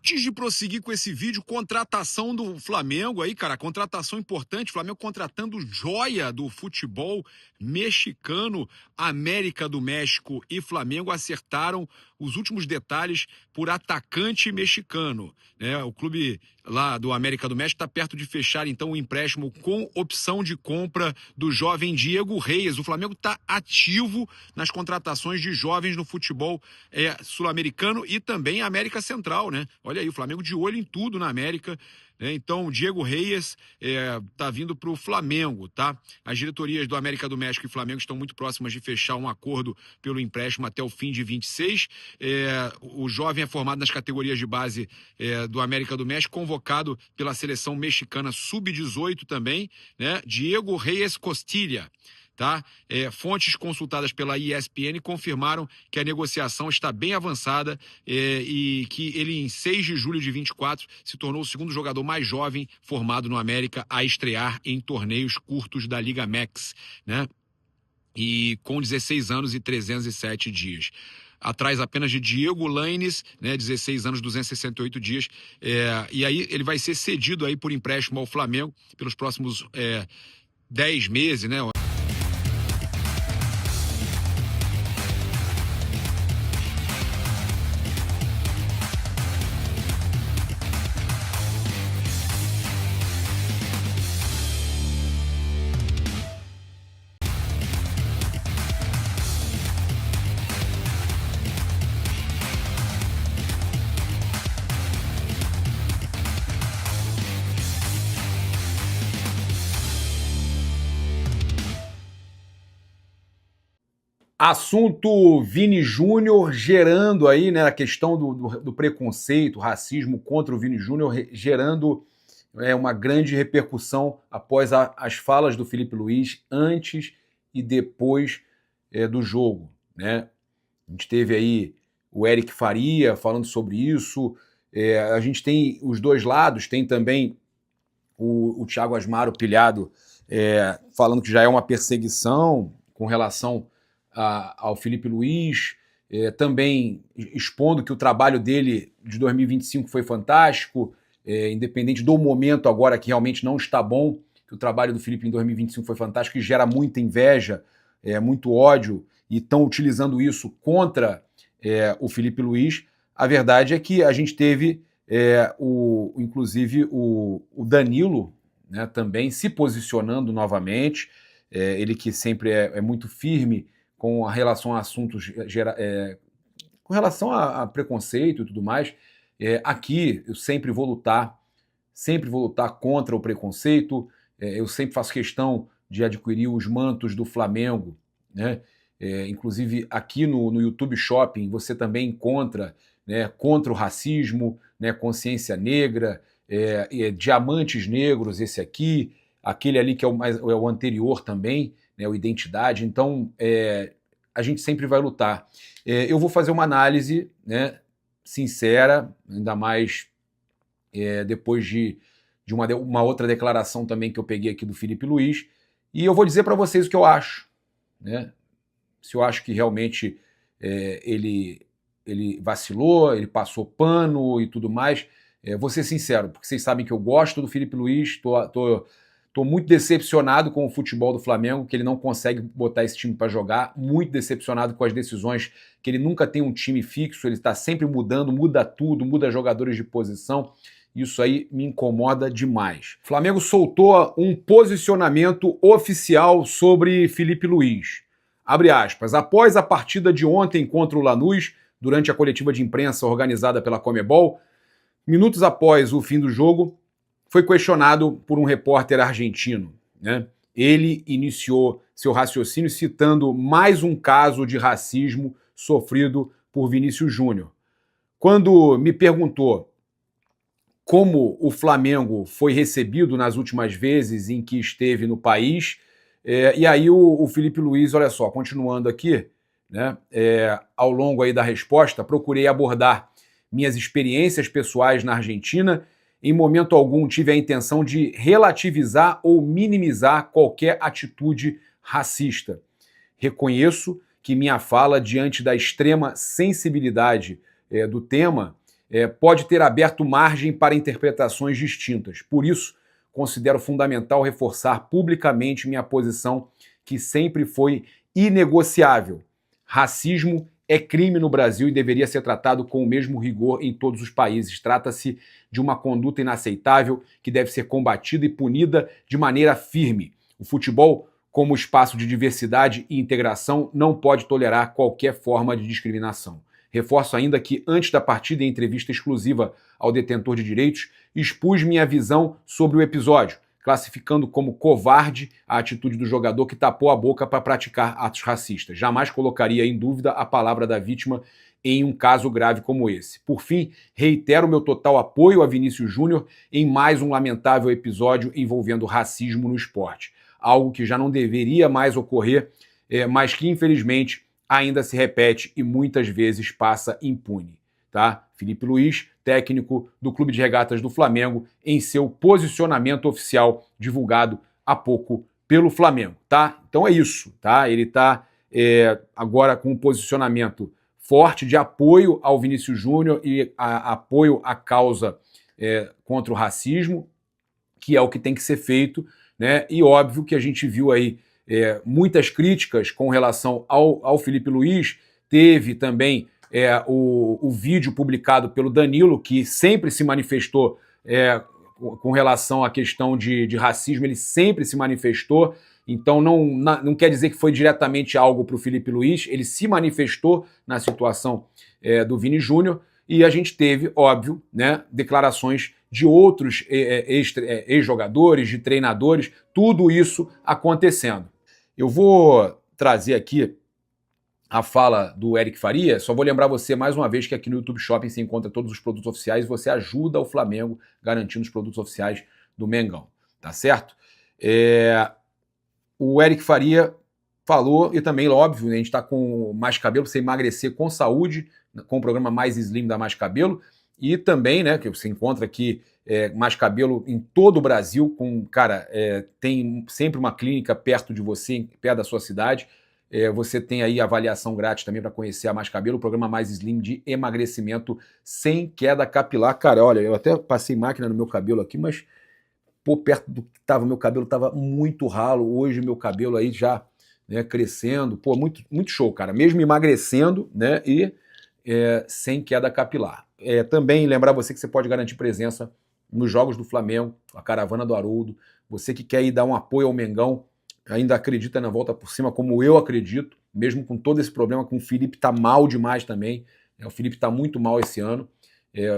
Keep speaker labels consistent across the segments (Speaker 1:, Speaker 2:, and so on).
Speaker 1: Antes de prosseguir com esse vídeo, contratação do Flamengo aí, cara, contratação importante, Flamengo contratando joia do futebol mexicano, América do México e Flamengo acertaram os últimos detalhes por atacante mexicano, né? O clube lá do América do México está perto de fechar então o empréstimo com opção de compra do jovem Diego Reyes. O Flamengo está ativo nas contratações de jovens no futebol sul-americano e também América Central, né? Olha aí, o Flamengo de olho em tudo na América, né? Então, o Diego Reyes tá vindo para o Flamengo, tá? As diretorias do América do México e Flamengo estão muito próximas de fechar um acordo pelo empréstimo até o fim de 26. O jovem é formado nas categorias de base do América do México, convocado pela seleção mexicana sub-18 também, né? Diego Reyes Costilla. Tá? Fontes consultadas pela ESPN confirmaram que a negociação está bem avançada e que ele, em 6 de julho de 24, se tornou o segundo jogador mais jovem formado no América a estrear em torneios curtos da Liga Mex, né? E com 16 anos e 307 dias. Atrás apenas de Diego Lainez, né, 16 anos, 268 dias. E aí ele vai ser cedido aí por empréstimo ao Flamengo pelos próximos 10 meses, né?
Speaker 2: Assunto Vini Júnior gerando aí, né, a questão do preconceito, racismo contra o Vini Júnior, gerando uma grande repercussão após as falas do Felipe Luiz antes e depois do jogo, né? A gente teve aí o Eric Faria falando sobre isso, a gente tem os dois lados, tem também o Thiago Asmaro pilhado falando que já é uma perseguição com relação ao Felipe Luiz, também expondo que o trabalho dele de 2025 foi fantástico, independente do momento agora que realmente não está bom, que o trabalho do Felipe em 2025 foi fantástico e gera muita inveja, muito ódio, e estão utilizando isso contra o Felipe Luiz. A verdade é que a gente teve, inclusive, o Danilo, né, também se posicionando novamente, ele que sempre é muito firme com relação a assuntos, com relação a preconceito e tudo mais. Aqui eu sempre vou lutar contra o preconceito, eu sempre faço questão de adquirir os mantos do Flamengo, né? Inclusive aqui no YouTube Shopping você também encontra, né, contra o racismo, né, consciência negra, diamantes negros, esse aqui, aquele ali que é o anterior também, né, o Identidade. Então, a gente sempre vai lutar. Eu vou fazer uma análise, né, sincera, ainda mais depois de uma outra declaração também que eu peguei aqui do Felipe Luiz, e eu vou dizer para vocês o que eu acho, né? Se eu acho que realmente ele vacilou, ele passou pano e tudo mais. Vou ser sincero, porque vocês sabem que eu gosto do Felipe Luiz, tô muito decepcionado com o futebol do Flamengo, que ele não consegue botar esse time para jogar, muito decepcionado com as decisões, que ele nunca tem um time fixo, ele está sempre mudando, muda tudo, muda jogadores de posição. Isso aí me incomoda demais. O Flamengo soltou um posicionamento oficial sobre Felipe Luiz. Abre aspas, após a partida de ontem contra o Lanús, durante a coletiva de imprensa organizada pela Conmebol, minutos após o fim do jogo, foi questionado por um repórter argentino, né? Ele iniciou seu raciocínio citando mais um caso de racismo sofrido por Vinícius Júnior. Quando me perguntou como o Flamengo foi recebido nas últimas vezes em que esteve no país, e aí o Felipe Luiz, olha só, continuando aqui, né, ao longo aí da resposta, procurei abordar minhas experiências pessoais na Argentina. Em momento algum tive a intenção de relativizar ou minimizar qualquer atitude racista. Reconheço que minha fala, diante da extrema sensibilidade do tema, pode ter aberto margem para interpretações distintas. Por isso, considero fundamental reforçar publicamente minha posição, que sempre foi inegociável. Racismo é crime no Brasil e deveria ser tratado com o mesmo rigor em todos os países. Trata-se de uma conduta inaceitável que deve ser combatida e punida de maneira firme. O futebol, como espaço de diversidade e integração, não pode tolerar qualquer forma de discriminação. Reforço ainda que, antes da partida, em entrevista exclusiva ao detentor de direitos, expus minha visão sobre o episódio, classificando como covarde a atitude do jogador que tapou a boca para praticar atos racistas. Jamais colocaria em dúvida a palavra da vítima em um caso grave como esse. Por fim, reitero meu total apoio a Vinícius Júnior em mais um lamentável episódio envolvendo racismo no esporte. Algo que já não deveria mais ocorrer, mas que, infelizmente, ainda se repete e muitas vezes passa impune. Tá? Felipe Luiz, técnico do Clube de Regatas do Flamengo, em seu posicionamento oficial divulgado há pouco pelo Flamengo. Tá? Então é isso. Tá? Ele está agora com um posicionamento forte de apoio ao Vinícius Júnior e apoio à causa contra o racismo, que é o que tem que ser feito, né? E óbvio que a gente viu aí muitas críticas com relação ao Felipe Luiz. Teve também o vídeo publicado pelo Danilo, que sempre se manifestou com relação à questão de racismo, ele sempre se manifestou. Então não quer dizer que foi diretamente algo para o Felipe Luiz, ele se manifestou na situação do Vini Júnior, e a gente teve, óbvio, né, declarações de outros ex-jogadores, de treinadores, tudo isso acontecendo. Eu vou trazer aqui a fala do Eric Faria. Só vou lembrar você mais uma vez que aqui no YouTube Shopping você encontra todos os produtos oficiais e você ajuda o Flamengo garantindo os produtos oficiais do Mengão, tá certo? O Eric Faria falou, e também, óbvio, a gente está com Mais Cabelo, você emagrecer com saúde, com o programa Mais Slim da Mais Cabelo, e também, né, que você encontra aqui Mais Cabelo em todo o Brasil, tem sempre uma clínica perto de você, perto da sua cidade. Você tem aí avaliação grátis também para conhecer a Mais Cabelo, o programa Mais Slim de emagrecimento sem queda capilar. Cara, olha, eu até passei máquina no meu cabelo aqui, mas perto do que estava, meu cabelo estava muito ralo. Hoje meu cabelo aí já, né, crescendo, muito, muito show, cara. Mesmo emagrecendo, né, e sem queda capilar. Também lembrar você que você pode garantir presença nos jogos do Flamengo, a Caravana do Haroldo. Você que quer ir dar um apoio ao Mengão, ainda acredita na volta por cima, como eu acredito, mesmo com todo esse problema, com o Felipe tá mal demais também. O Felipe tá muito mal esse ano.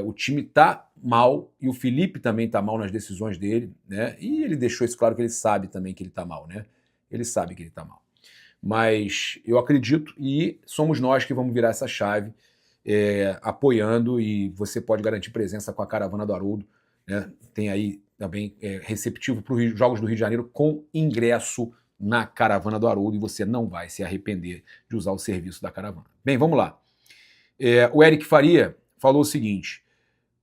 Speaker 2: O time tá mal e o Felipe também tá mal nas decisões dele, né? E ele deixou isso claro que ele sabe também que ele tá mal, né? Ele sabe que ele tá mal. Mas eu acredito e somos nós que vamos virar essa chave, apoiando, e você pode garantir presença com a Caravana do Haroldo, né? Tem aí também receptivo para os Jogos do Rio de Janeiro com ingresso na Caravana do Haroldo, e você não vai se arrepender de usar o serviço da Caravana. Bem, vamos lá. O Eric Faria falou o seguinte: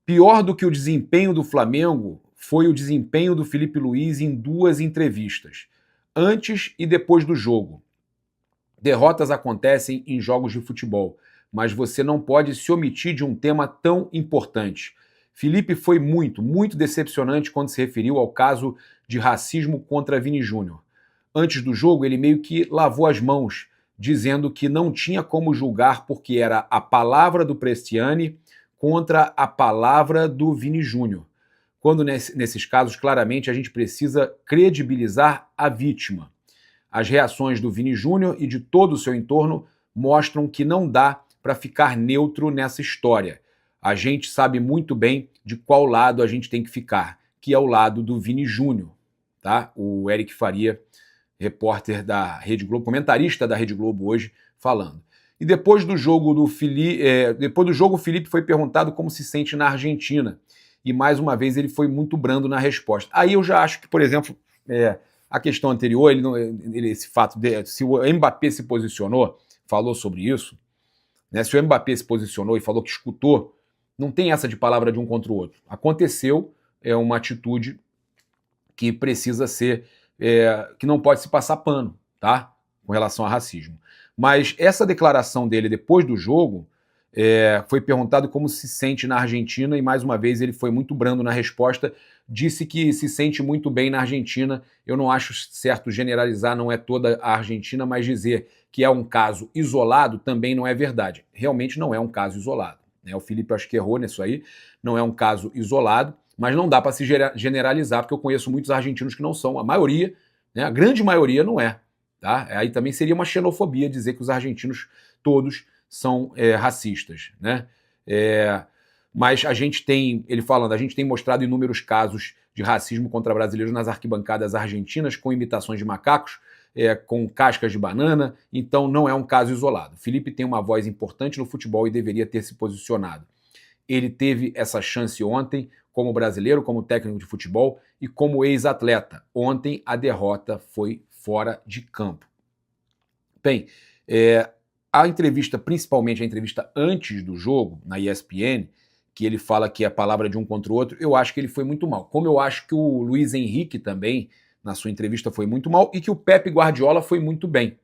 Speaker 2: pior do que o desempenho do Flamengo foi o desempenho do Felipe Luiz em 2 entrevistas, antes e depois do jogo. Derrotas acontecem em jogos de futebol, mas você não pode se omitir de um tema tão importante. Felipe foi muito, muito decepcionante quando se referiu ao caso de racismo contra Vini Júnior. Antes do jogo, ele meio que lavou as mãos, dizendo que não tinha como julgar porque era a palavra do Prestiani contra a palavra do Vini Júnior. Quando nesses casos, claramente, a gente precisa credibilizar a vítima. As reações do Vini Júnior e de todo o seu entorno mostram que não dá para ficar neutro nessa história. A gente sabe muito bem de qual lado a gente tem que ficar, que é o lado do Vini Júnior, tá? O Eric Faria, repórter da Rede Globo, comentarista da Rede Globo hoje, falando. E depois do jogo o Felipe foi perguntado como se sente na Argentina. E mais uma vez ele foi muito brando na resposta. Aí eu já acho que, por exemplo, a questão anterior, esse fato de se o Mbappé se posicionou, falou sobre isso, né? Se o Mbappé se posicionou e falou que escutou, não tem essa de palavra de um contra o outro. Aconteceu, uma atitude que precisa ser, que não pode se passar pano, tá? Com relação a racismo. Mas essa declaração dele depois do jogo Foi perguntado como se sente na Argentina e, mais uma vez, ele foi muito brando na resposta, disse que se sente muito bem na Argentina. Eu não acho certo generalizar, não é toda a Argentina, mas dizer que é um caso isolado também não é verdade. Realmente não é um caso isolado. O Felipe acho que errou nisso aí, não é um caso isolado, mas não dá para se generalizar, porque eu conheço muitos argentinos que não são, a maioria, né, a grande maioria não é. Tá? Aí também seria uma xenofobia dizer que os argentinos todos são racistas, né? Mas a gente tem, ele falando, a gente tem mostrado inúmeros casos de racismo contra brasileiros nas arquibancadas argentinas, com imitações de macacos, com cascas de banana, então não é um caso isolado. Felipe tem uma voz importante no futebol e deveria ter se posicionado. Ele teve essa chance ontem, como brasileiro, como técnico de futebol e como ex-atleta. Ontem a derrota foi fora de campo. Bem, a entrevista, principalmente a entrevista antes do jogo, na ESPN, que ele fala que é a palavra de um contra o outro, eu acho que ele foi muito mal. Como eu acho que o Luiz Henrique também, na sua entrevista, foi muito mal, e que o Pepe Guardiola foi muito bem.